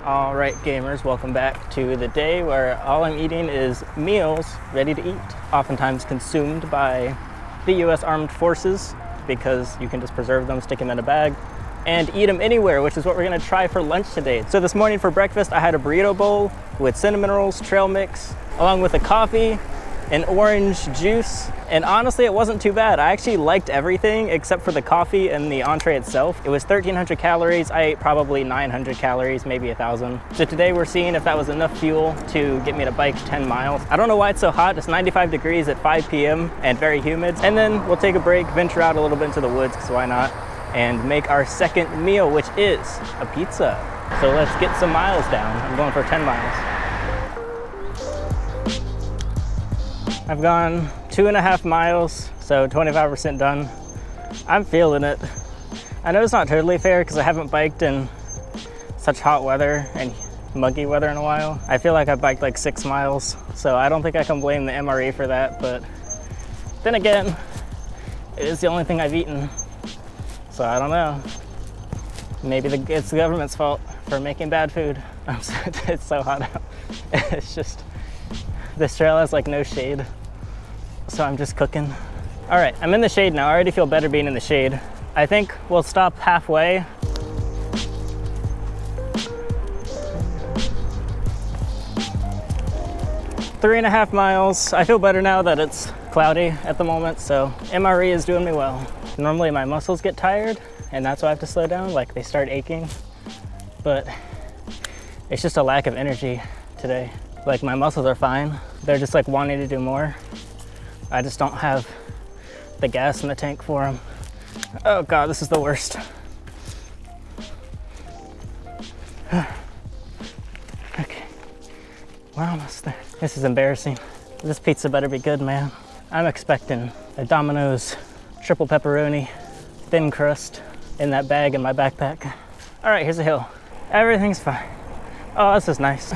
Alright gamers, welcome back to the day where all I'm eating is meals ready to eat, oftentimes consumed by the US Armed Forces because you can just preserve them, stick them in a bag, and eat them anywhere, which is what we're going to try for lunch today. So this morning for breakfast I had a burrito bowl with cinnamon rolls, trail mix, along with a coffee, an orange juice, and honestly it wasn't too bad. I actually liked everything except for the coffee and the entree itself. It was 1,300 calories. I ate probably 900 calories, maybe 1,000. So today we're seeing if that was enough fuel to get me to bike 10 miles. I don't know why it's so hot. It's 95 degrees at 5 p.m. and very humid. And then we'll take a break, venture out a little bit into the woods, because why not, and make our second meal, which is a pizza. So let's get some miles down. I'm going for 10 miles. I've gone 2.5 miles, so 25% done. I'm feeling it. I know it's not totally fair because I haven't biked in such hot weather and muggy weather in a while. I feel like I biked like 6 miles, so I don't think I can blame the MRE for that, but then again, it is the only thing I've eaten, so I don't know. Maybe it's the government's fault for making bad food. It's so hot out. It's just, this trail has like no shade, so I'm just cooking. All right, I'm in the shade now. I already feel better being in the shade. I think we'll stop halfway. Three and a half miles. I feel better now that it's cloudy at the moment, so MRE is doing me well. Normally my muscles get tired, and that's why I have to slow down, like they start aching, but it's just a lack of energy today. Like my muscles are fine. They're just like wanting to do more. I just don't have the gas in the tank for them. Oh God, this is the worst. Okay, we're almost there. This is embarrassing. This pizza better be good, man. I'm expecting a Domino's triple pepperoni, thin crust in that bag in my backpack. All right, here's a hill. Everything's fine. Oh, this is nice.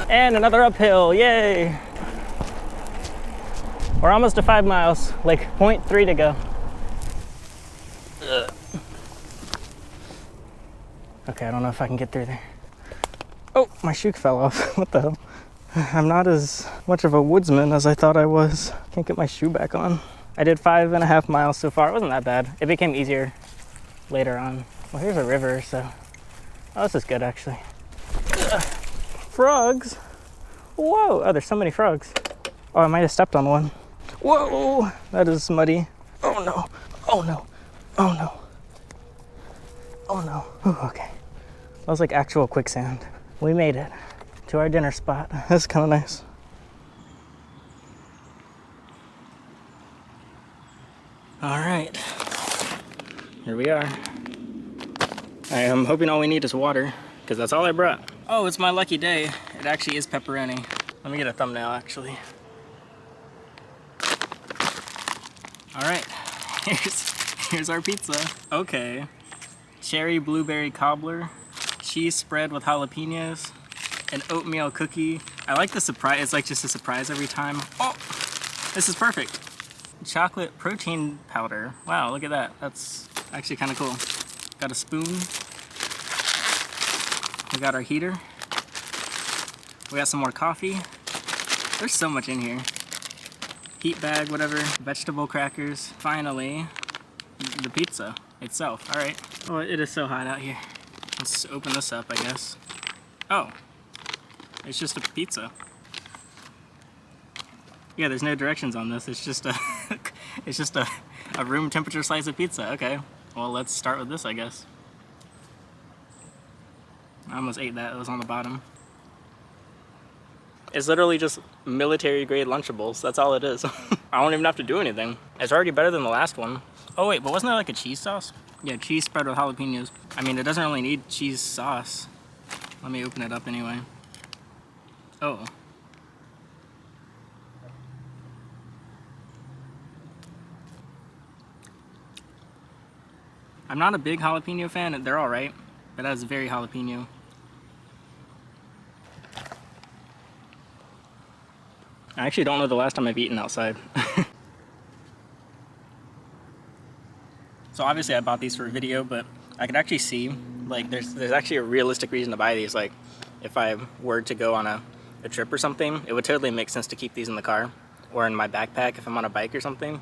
And another uphill, yay! We're almost to 5 miles, like 0.3 to go. Ugh. Okay, I don't know if I can get through there. Oh, my shoe fell off. What the hell? I'm not as much of a woodsman as I thought I was. Can't get my shoe back on. I did 5.5 miles so far. It wasn't that bad. It became easier later on. Well, here's a river, so... Oh, this is good, actually. Ugh. Frogs. Whoa, oh, there's so many frogs. Oh, I might have stepped on one. Whoa, that is muddy. Oh no, oh no, oh no. Oh no, ooh, okay. That was like actual quicksand. We made it to our dinner spot. That's kind of nice. All right, here we are. I am hoping all we need is water, because that's all I brought. Oh, it's my lucky day. It actually is pepperoni. Let me get a thumbnail, actually. All right, here's our pizza. Okay, cherry blueberry cobbler, cheese spread with jalapenos, an oatmeal cookie. I like the surprise. It's like just a surprise every time. Oh, this is perfect. Chocolate protein powder. Wow, look at that. That's actually kind of cool. Got a spoon. We got our heater. We got some more coffee. There's so much in here. Heat bag, whatever. Vegetable crackers. Finally, the pizza itself. All right. Oh, it is so hot out here. Let's open this up, I guess. Oh, it's just a pizza. Yeah, there's no directions on this. It's just a, it's just a room temperature slice of pizza. Okay. Well, let's start with this, I guess. I almost ate that. It was on the bottom. It's literally just military grade Lunchables. That's all it is. I don't even have to do anything. It's already better than the last one. Oh wait, but wasn't there like a cheese sauce? Yeah, cheese spread with jalapenos. I mean, it doesn't really need cheese sauce. Let me open it up anyway. Oh. I'm not a big jalapeno fan. They're all right, but that is very jalapeno. I actually don't know the last time I've eaten outside. So obviously I bought these for a video, but I could actually see, like, there's actually a realistic reason to buy these. Like, if I were to go on a trip or something, it would totally make sense to keep these in the car or in my backpack if I'm on a bike or something.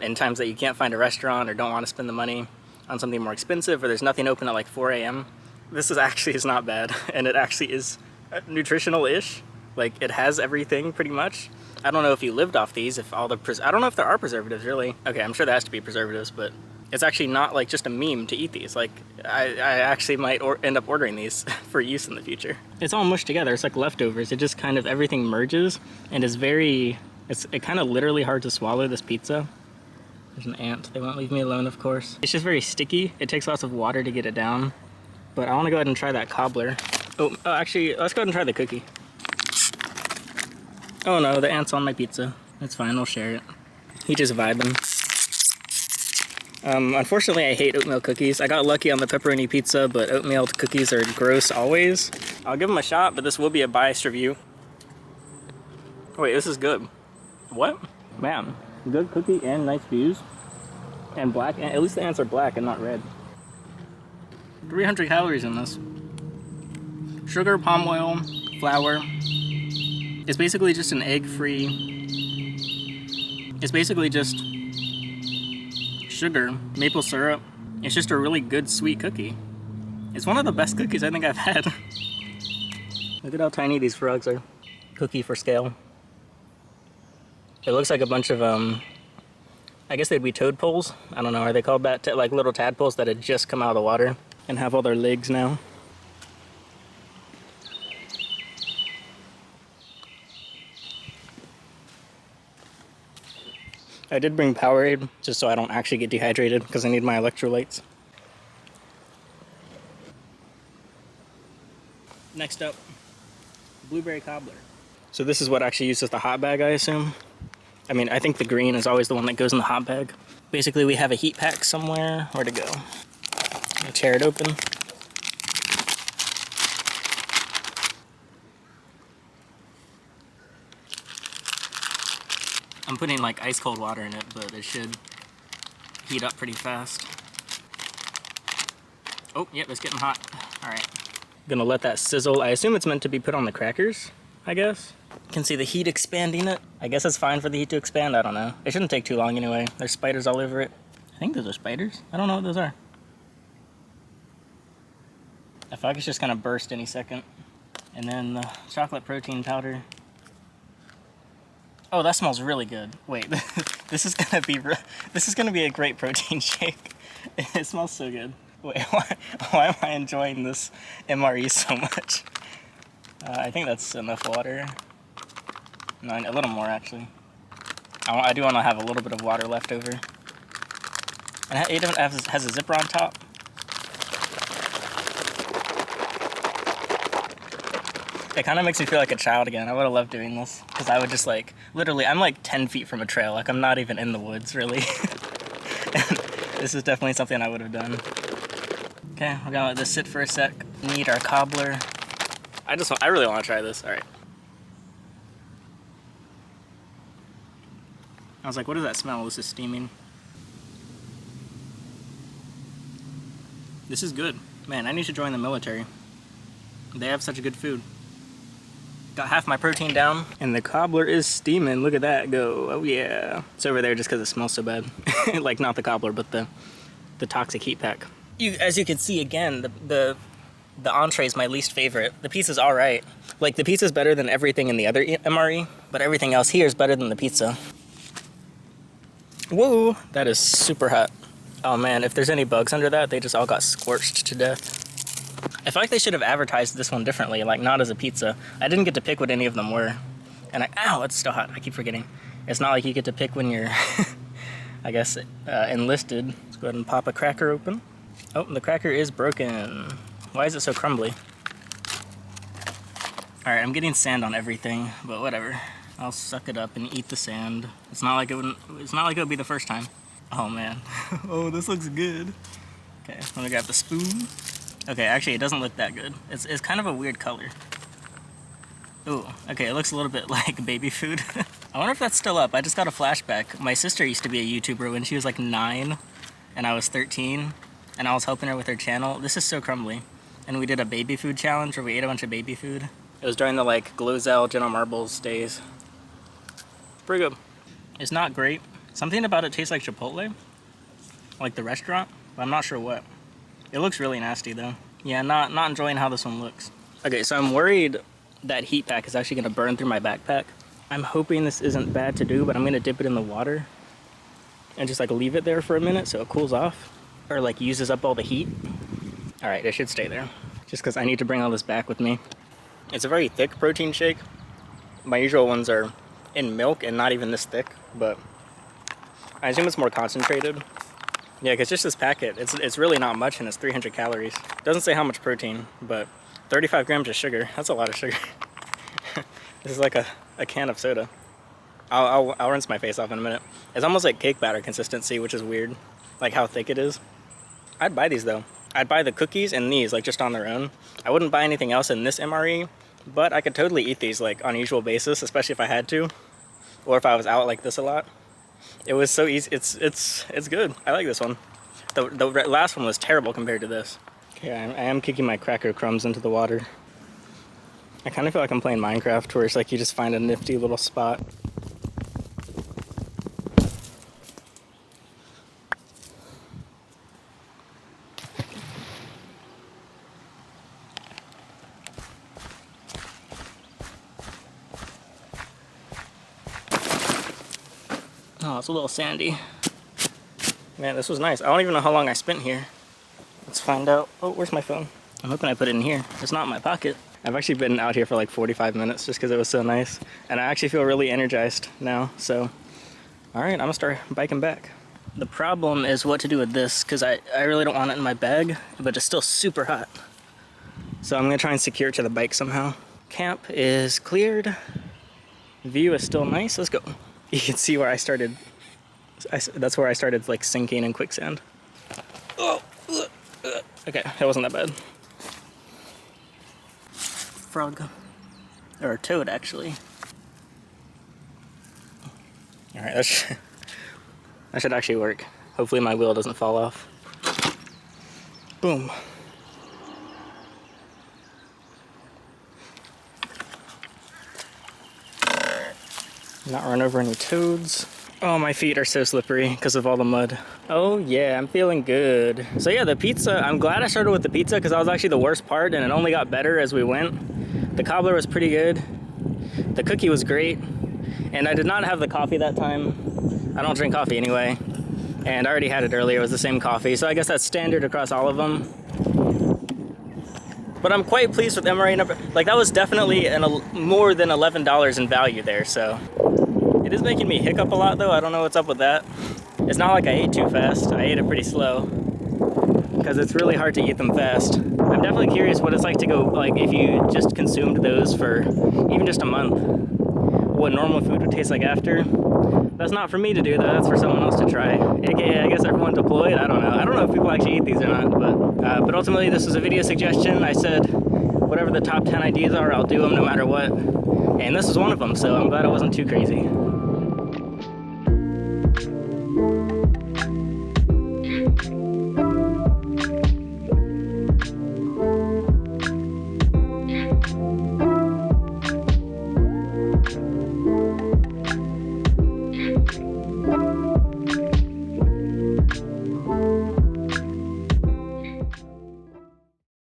In times that you can't find a restaurant or don't want to spend the money on something more expensive, or there's nothing open at like 4 a.m. This is not bad, and it actually is nutritional-ish. Like, it has everything pretty much. I don't know if you lived off these, if all the I don't know if there are preservatives really. Okay, I'm sure there has to be preservatives, but it's actually not like just a meme to eat these. Like, I actually might end up ordering these for use in the future. It's all mushed together. It's like leftovers. It just kind of, everything merges and is very, it kind of literally hard to swallow, this pizza. There's an ant. They won't leave me alone, of course. It's just very sticky. It takes lots of water to get it down. But I want to go ahead and try that cobbler. Oh, actually, let's go ahead and try the cookie. Oh no, the ant's on my pizza. It's fine, we'll share it. He just vibing. Unfortunately, I hate oatmeal cookies. I got lucky on the pepperoni pizza, but oatmeal cookies are gross always. I'll give them a shot, but this will be a biased review. Wait, this is good. What? Man, good cookie and nice views. And black, at least the ants are black and not red. 300 calories in this. Sugar, palm oil, flour. It's basically just an egg-free... It's basically just sugar, maple syrup. It's just a really good sweet cookie. It's one of the best cookies I think I've had. Look at how tiny these frogs are. Cookie for scale. It looks like a bunch of, I guess they'd be toad poles. I don't know, are they called that? Like little tadpoles that had just come out of the water and have all their legs now. I did bring Powerade just so I don't actually get dehydrated because I need my electrolytes. Next up, blueberry cobbler. So this is what actually uses the hot bag, I assume. I mean, I think the green is always the one that goes in the hot bag. Basically, we have a heat pack somewhere. Where to go? I'll tear it open. I'm putting like ice cold water in it, but it should heat up pretty fast. Oh, yep, it's getting hot. All right. Gonna let that sizzle. I assume it's meant to be put on the crackers, I guess. You can see the heat expanding it. I guess it's fine for the heat to expand, I don't know. It shouldn't take too long anyway. There's spiders all over it. I think those are spiders. I don't know what those are. I feel like it's just gonna burst any second. And then the chocolate protein powder. Oh, that smells really good. Wait, this is gonna be a great protein shake. It smells so good. Wait, why am I enjoying this MRE so much? I think that's enough water. No, a little more actually. I do want to have a little bit of water left over. And it has a zipper on top. It kind of makes me feel like a child again. I would have loved doing this because I would just like, literally, I'm like 10 feet from a trail. Like, I'm not even in the woods, really. And this is definitely something I would have done. Okay, we're gonna let this sit for a sec. Need our cobbler. I really want to try this. All right. I was like, what does that smell? This is steaming. This is good. Man, I need to join the military. They have such a good food. Got half my protein down, and the cobbler is steaming. Look at that go. Oh yeah. It's over there just because it smells so bad. Like, not the cobbler, but the toxic heat pack. As you can see again, the entree is my least favorite. The pizza's all right. Like, the pizza's better than everything in the other MRE, but everything else here is better than the pizza. Whoa, that is super hot. Oh man, if there's any bugs under that, they just all got scorched to death. I feel like they should have advertised this one differently, like not as a pizza. I didn't get to pick what any of them were. And ow, it's still hot, I keep forgetting. It's not like you get to pick when you're, I guess, enlisted. Let's go ahead and pop a cracker open. Oh, the cracker is broken. Why is it so crumbly? All right, I'm getting sand on everything, but whatever. I'll suck it up and eat the sand. It's not like it would be the first time. Oh man. Oh, this looks good. Okay, let me grab the spoon. Okay, actually it doesn't look that good. It's kind of a weird color. Ooh, okay, it looks a little bit like baby food. I wonder if that's still up. I just got a flashback. My sister used to be a YouTuber when she was like 9 and I was 13. and I was helping her with her channel. This is so crumbly. And we did a baby food challenge where we ate a bunch of baby food. It was during the like Glozell General Marbles days. Pretty good. It's not great. Something about it tastes like Chipotle, like the restaurant, but I'm not sure what. It looks really nasty though. Yeah, not enjoying how this one looks. Okay, so I'm worried that heat pack is actually gonna burn through my backpack. I'm hoping this isn't bad to do, but I'm gonna dip it in the water and just like leave it there for a minute so it cools off or like uses up all the heat. All right, it should stay there just because I need to bring all this back with me. It's a very thick protein shake. My usual ones are in milk and not even this thick, but I assume it's more concentrated. Yeah, because just this packet, it's really not much and it's 300 calories. Doesn't say how much protein, but 35 grams of sugar. That's a lot of sugar. This is like a can of soda. I'll rinse my face off in a minute. It's almost like cake batter consistency, which is weird, like how thick it is. I'd buy these though. I'd buy the cookies and these like just on their own. I wouldn't buy anything else in this MRE, but I could totally eat these like on a usual basis, especially if I had to, or if I was out like this a lot. It was so easy. It's good. I like this one. The last one was terrible compared to this. Okay, I am kicking my cracker crumbs into the water. I kind of feel like I'm playing Minecraft, where it's like you just find a nifty little spot. Oh, it's a little sandy. Man, this was nice. I don't even know how long I spent here. Let's find out. Oh, where's my phone? I'm hoping I put it in here. It's not in my pocket. I've actually been out here for like 45 minutes just because it was so nice. And I actually feel really energized now, so. All right, I'm gonna start biking back. The problem is what to do with this because I really don't want it in my bag, but it's still super hot. So I'm gonna try and secure it to the bike somehow. Camp is cleared. View is still nice. Let's go. You can see where I started. That's where I started like sinking in quicksand. Oh, okay, that wasn't that bad. Frog, or a toad actually. All right, that should actually work. Hopefully my wheel doesn't fall off. Boom. Not run over any toads. Oh, my feet are so slippery because of all the mud. Oh yeah, I'm feeling good. So yeah, the pizza, I'm glad I started with the pizza because that was actually the worst part and it only got better as we went. The cobbler was pretty good. The cookie was great. And I did not have the coffee that time. I don't drink coffee anyway. And I already had it earlier, it was the same coffee. So I guess that's standard across all of them. But I'm quite pleased with MRE number. Like that was definitely more than $11 in value there, so. It is making me hiccup a lot though, I don't know what's up with that. It's not like I ate too fast, I ate it pretty slow. Because it's really hard to eat them fast. I'm definitely curious what it's like to go, like if you just consumed those for even just a month. What normal food would taste like after. That's not for me to do though, that's for someone else to try. AKA, I guess everyone deployed, I don't know. I don't know if people actually eat these or not, but ultimately this was a video suggestion. I said, whatever the top 10 ideas are, I'll do them no matter what. And this was one of them, so I'm glad it wasn't too crazy.